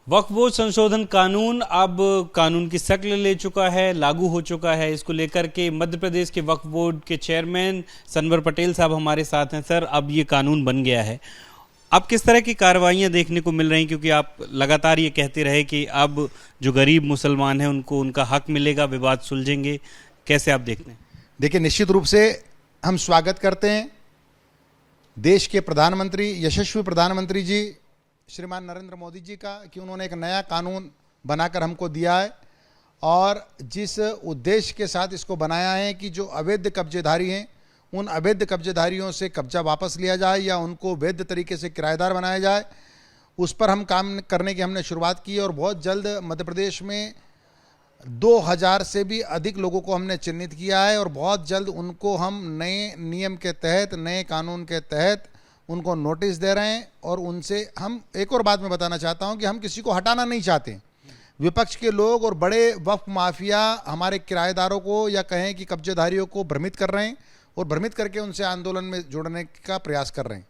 वक्फ board संशोधन कानून अब कानून की शक्ल ले चुका है, लागू हो चुका है। इसको लेकर के मध्य प्रदेश के वक्फ बोर्ड के चेयरमैन सनवर पटेल साहब हमारे साथ हैं। सर, अब ये कानून बन गया है, अब किस तरह की कार्रवाइयां देखने को मिल रही? क्योंकि आप लगातार ये कहते रहे कि अब जो गरीब मुसलमान हैं उनको उनका हक मिलेगा, विवाद सुलझेंगे, कैसे आप देखते हैं? देखिए, निश्चित रूप से हम स्वागत करते हैं देश के प्रधानमंत्री, यशस्वी प्रधानमंत्री जी श्रीमान नरेंद्र मोदी जी का, कि उन्होंने एक नया कानून बनाकर हमको दिया है और जिस उद्देश्य के साथ इसको बनाया है कि जो अवैध कब्जेधारी हैं उन अवैध कब्जेधारियों से कब्जा वापस लिया जाए या उनको वैध तरीके से किराएदार बनाया जाए, उस पर हम काम करने की हमने शुरुआत की। और बहुत जल्द मध्य प्रदेश में 2000 से भी अधिक लोगों को हमने चिन्हित किया है और बहुत जल्द उनको हम नए नियम के तहत, नए कानून के तहत उनको नोटिस दे रहे हैं। और उनसे हम एक और बात मैं बताना चाहता हूं कि हम किसी को हटाना नहीं चाहते। विपक्ष के लोग और बड़े वक्फ माफिया हमारे किराएदारों को या कहें कि कब्जेधारियों को भ्रमित कर रहे हैं और भ्रमित करके उनसे आंदोलन में जोड़ने का प्रयास कर रहे हैं।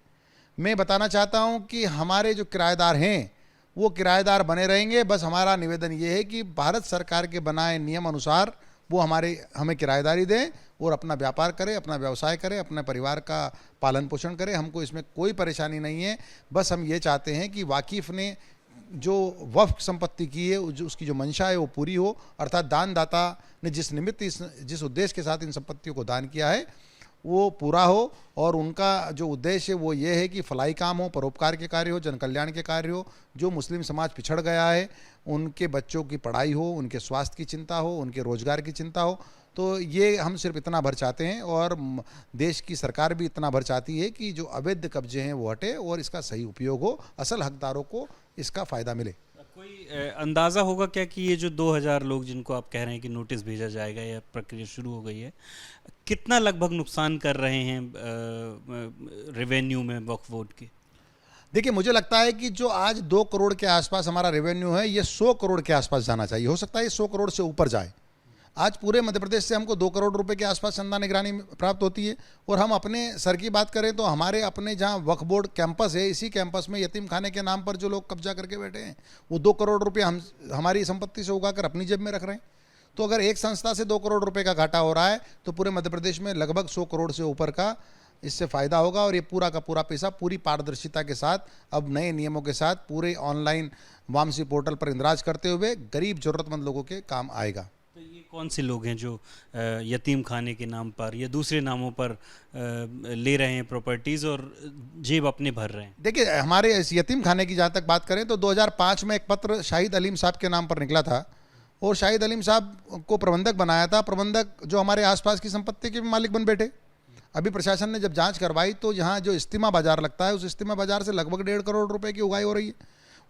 मैं बताना चाहता हूं कि हमारे जो किराएदार हैं वो किराएदार बने रहेंगे। बस हमारा निवेदन ये है कि भारत सरकार के बनाए नियम अनुसार वो हमें किराएदारी दें और अपना व्यापार करें, अपना व्यवसाय करें, अपने परिवार का पालन पोषण करें। हमको इसमें कोई परेशानी नहीं है। बस हम ये चाहते हैं कि वाकिफ़ ने जो वक्फ संपत्ति की है, उसकी जो मंशा है वो पूरी हो, अर्थात दानदाता ने जिस उद्देश्य के साथ इन संपत्तियों को दान किया है वो पूरा हो। और उनका जो उद्देश्य है वो ये है कि फलाई काम हो, परोपकार के कार्य हो, जन कल्याण के कार्य हो। जो मुस्लिम समाज पिछड़ गया है उनके बच्चों की पढ़ाई हो, उनके स्वास्थ्य की चिंता हो, उनके रोजगार की चिंता हो। तो ये हम सिर्फ इतना भर चाहते हैं और देश की सरकार भी इतना भर चाहती है कि जो अवैध कब्जे हैं वो हटे और इसका सही उपयोग हो, असल हकदारों को इसका फ़ायदा मिले। कोई अंदाज़ा होगा क्या कि ये जो 2000 लोग जिनको आप कह रहे हैं कि नोटिस भेजा जाएगा या प्रक्रिया शुरू हो गई है, कितना लगभग नुकसान कर रहे हैं रेवेन्यू में वक्फ बोर्ड के? देखिए, मुझे लगता है कि जो आज 2 करोड़ के आसपास हमारा रेवेन्यू है, ये 100 करोड़ के आसपास जाना चाहिए। हो सकता है ये 100 करोड़ से ऊपर जाए। आज पूरे मध्य प्रदेश से हमको 2 करोड़ रुपए के आसपास चंदा निगरानी प्राप्त होती है। और हम अपने सर की बात करें तो हमारे अपने जहाँ वक्फ बोर्ड कैंपस है, इसी कैंपस में यतीम खाने के नाम पर जो लोग कब्जा करके बैठे हैं वो 2 करोड़ रुपये हमारी संपत्ति से उगाकर अपनी जेब में रख रहे हैं। तो अगर एक संस्था से 2 करोड़ रुपये का घाटा हो रहा है तो पूरे मध्य प्रदेश में लगभग 100 करोड़ से ऊपर का इससे फ़ायदा होगा। और ये पूरा का पूरा पैसा पूरी पारदर्शिता के साथ, अब नए नियमों के साथ, पूरे ऑनलाइन वामसी पोर्टल पर इंद्राज करते हुए गरीब ज़रूरतमंद लोगों के काम आएगा। तो ये कौन से लोग हैं जो यतीम खाने के नाम पर या दूसरे नामों पर ले रहे हैं प्रॉपर्टीज़ और जेब अपने भर रहे हैं? देखिए, हमारे इस यतीम खाने की जहाँ तक बात करें तो 2005 में एक पत्र शाहिद अलीम साहब के नाम पर निकला था और शाहिद अलीम साहब को प्रबंधक बनाया था। प्रबंधक जो हमारे आसपास की संपत्ति के भी मालिक बन बैठे। अभी प्रशासन ने जब जांच करवाई तो यहाँ जो इस्तीमा बाजार लगता है उस इस्तीमा बाजार से लगभग 1.5 करोड़ रुपए की उगाही हो रही है।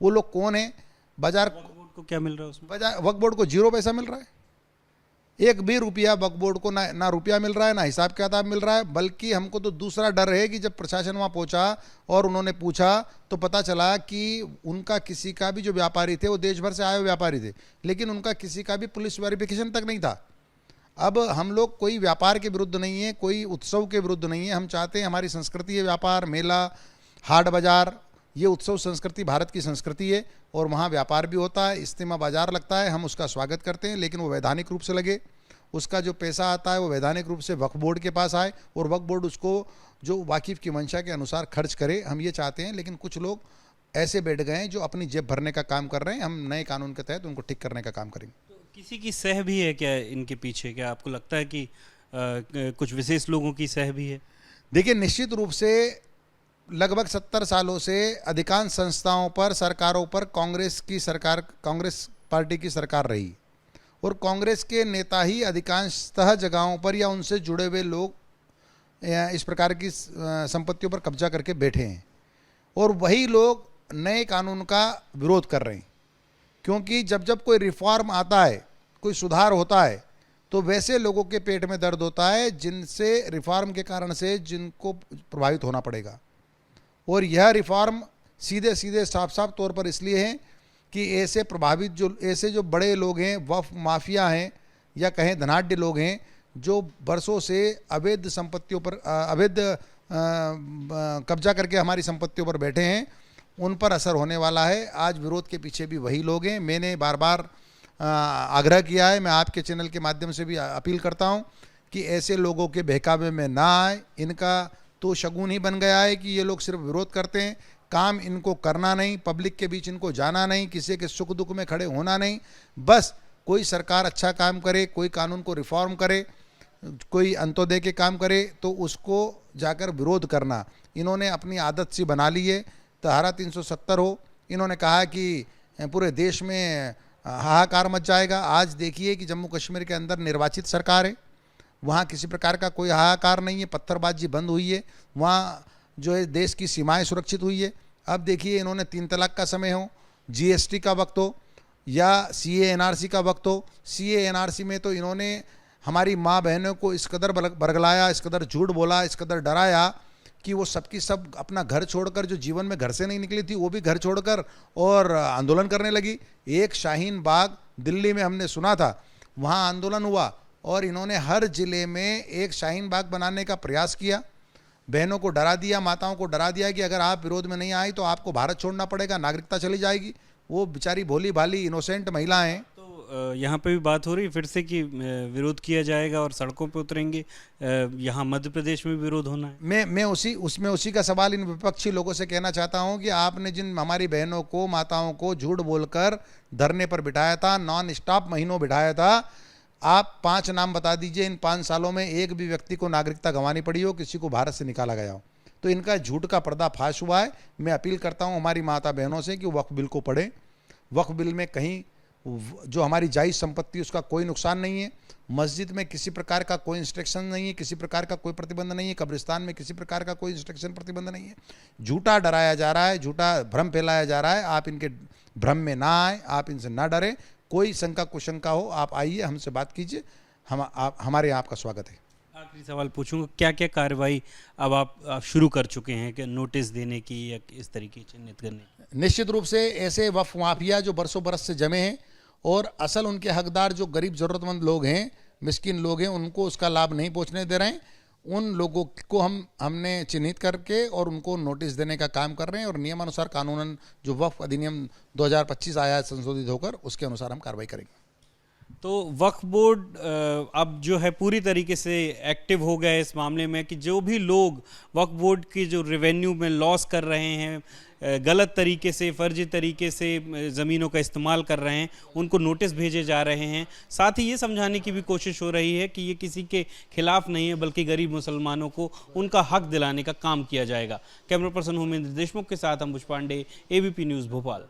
वो लोग कौन है? बाजार वक्फ बोर्ड को क्या मिल रहा है उसमें? वक्फ बोर्ड को 0 पैसा मिल रहा है। 1 भी रुपया वक्फ बोर्ड को ना रुपया मिल रहा है, ना हिसाब किताब मिल रहा है। बल्कि हमको तो दूसरा डर है कि जब प्रशासन वहाँ पहुँचा और उन्होंने पूछा तो पता चला कि उनका किसी का भी जो व्यापारी थे वो देश भर से आए हुए व्यापारी थे, लेकिन उनका किसी का भी पुलिस वेरिफिकेशन तक नहीं था। अब हम लोग कोई व्यापार के विरुद्ध नहीं है, कोई उत्सव के विरुद्ध नहीं है। हम चाहते हैं हमारी संस्कृति है व्यापार, मेला, हाट बाजार, ये उत्सव संस्कृति भारत की संस्कृति है और वहाँ व्यापार भी होता है, इज्तिमा बाजार लगता है, हम उसका स्वागत करते हैं। लेकिन वो वैधानिक रूप से लगे, उसका जो पैसा आता है वो वैधानिक रूप से वक्फ बोर्ड के पास आए और वक्फ बोर्ड उसको जो वाकिफ़ की मंशा के अनुसार खर्च करे। हम ये चाहते हैं। लेकिन कुछ लोग ऐसे बैठ गए हैं जो अपनी जेब भरने का काम कर रहे हैं। हम नए कानून के तहत उनको ठीक करने का काम करेंगे। तो किसी की सह भी है क्या इनके पीछे? क्या आपको लगता है कि कुछ विशेष लोगों की सह भी है? देखिए, निश्चित रूप से लगभग 70 सालों से अधिकांश संस्थाओं पर, सरकारों पर कांग्रेस पार्टी की सरकार रही और कांग्रेस के नेता ही अधिकांशतः जगहों पर या उनसे जुड़े हुए लोग इस प्रकार की संपत्तियों पर कब्जा करके बैठे हैं। और वही लोग नए कानून का विरोध कर रहे हैं, क्योंकि जब जब कोई रिफॉर्म आता है, कोई सुधार होता है तो वैसे लोगों के पेट में दर्द होता है जिनसे रिफॉर्म के कारण से जिनको प्रभावित होना पड़ेगा। और यह रिफॉर्म सीधे सीधे साफ साफ तौर पर इसलिए है कि ऐसे जो बड़े लोग हैं, वक्फ माफिया हैं या कहें धनाढ्य लोग हैं, जो बरसों से अवैध संपत्तियों पर कब्जा करके हमारी संपत्तियों पर बैठे हैं, उन पर असर होने वाला है। आज विरोध के पीछे भी वही लोग हैं। मैंने बार बार आग्रह किया है, मैं आपके चैनल के माध्यम से भी अपील करता हूं कि ऐसे लोगों के बहकावे में ना आए। इनका तो शगुन ही बन गया है कि ये लोग सिर्फ विरोध करते हैं, काम इनको करना नहीं, पब्लिक के बीच इनको जाना नहीं, किसी के सुख दुख में खड़े होना नहीं। बस कोई सरकार अच्छा काम करे, कोई कानून को रिफॉर्म करे, कोई अंत्योदय के काम करे तो उसको जाकर विरोध करना इन्होंने अपनी आदत सी बना ली है। धारा 370 हो, इन्होंने कहा कि पूरे देश में हाहाकार मच जाएगा। आज देखिए कि जम्मू कश्मीर के अंदर निर्वाचित सरकार है, वहाँ किसी प्रकार का कोई हाहाकार नहीं है, पत्थरबाजी बंद हुई है, वहाँ जो है देश की सीमाएं सुरक्षित हुई है। अब देखिए इन्होंने 3 तलाक का समय हो, GST का वक्त हो या CA NRC का वक्त हो, CA NRC में तो इन्होंने हमारी माँ बहनों को इस कदर बरगलाया, इस कदर झूठ बोला, इस कदर डराया कि वो सबकी सब अपना घर छोड़कर, जो जीवन में घर से नहीं निकली थी वो भी घर छोड़कर और आंदोलन करने लगी। एक शाहीन बाग दिल्ली में हमने सुना था, वहाँ आंदोलन हुआ और इन्होंने हर जिले में एक शाहीन बाग बनाने का प्रयास किया। बहनों को डरा दिया, माताओं को डरा दिया कि अगर आप विरोध में नहीं आई तो आपको भारत छोड़ना पड़ेगा, नागरिकता चली जाएगी। वो बेचारी भोली भाली इनोसेंट महिलाएं। तो यहाँ पे भी बात हो रही है फिर से कि विरोध किया जाएगा और सड़कों पे उतरेंगे। यहाँ मध्य प्रदेश में विरोध होना है। मैं उसी का सवाल इन विपक्षी लोगों से कहना चाहता हूँ कि आपने जिन हमारी बहनों को, माताओं को झूठ बोलकर धरने पर बिठाया था, नॉन स्टॉप महीनों बिठाया था, आप 5 नाम बता दीजिए इन 5 सालों में एक भी व्यक्ति को नागरिकता गंवानी पड़ी हो, किसी को भारत से निकाला गया हो। तो इनका झूठ का पर्दाफाश हुआ है। मैं अपील करता हूं हमारी माता बहनों से कि वक्फ बिल को पढ़ें। वक्फ बिल में कहीं जो हमारी जायज़ संपत्ति उसका कोई नुकसान नहीं है, मस्जिद में किसी प्रकार का कोई इंस्ट्रक्शन नहीं है, किसी प्रकार का कोई प्रतिबंध नहीं है, कब्रिस्तान में किसी प्रकार का कोई इंस्ट्रक्शन प्रतिबंध नहीं है। झूठा डराया जा रहा है, झूठा भ्रम फैलाया जा रहा है। आप इनके भ्रम में ना आए, आप इनसे ना डरें। कोई शंका कुशंका हो आप आइए, हमसे बात कीजिए, हमारे यहाँ आपका स्वागत है। आखिरी सवाल पूछूंगा, क्या क्या कार्रवाई अब आप शुरू कर चुके हैं कि नोटिस देने की या इस तरीके चिन्हित करने की? निश्चित रूप से ऐसे वक्फ माफिया जो बरसों बरस से जमे हैं और असल उनके हकदार जो गरीब ज़रूरतमंद लोग हैं, मिस्किन लोग हैं, उनको उसका लाभ नहीं पहुंचने दे रहे हैं। उन लोगों को हमने चिन्हित करके और उनको नोटिस देने का काम कर रहे हैं और नियमानुसार कानूनन जो वक्फ अधिनियम 2025 आया है संशोधित होकर, उसके अनुसार हम कार्रवाई करेंगे। तो वक्फ बोर्ड अब जो है पूरी तरीके से एक्टिव हो गया है इस मामले में कि जो भी लोग वक्फ बोर्ड की जो रेवेन्यू में लॉस कर रहे हैं, गलत तरीके से, फर्जी तरीके से ज़मीनों का इस्तेमाल कर रहे हैं, उनको नोटिस भेजे जा रहे हैं। साथ ही ये समझाने की भी कोशिश हो रही है कि ये किसी के खिलाफ नहीं है, बल्कि गरीब मुसलमानों को उनका हक दिलाने का काम किया जाएगा। कैमरा पर्सन होमेंद्र देशमुख के साथ Ambuj Pandey, ABP news Bhopal.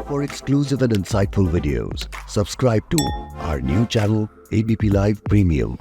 For exclusive and insightful videos, subscribe to our new channel ABP Live Premium.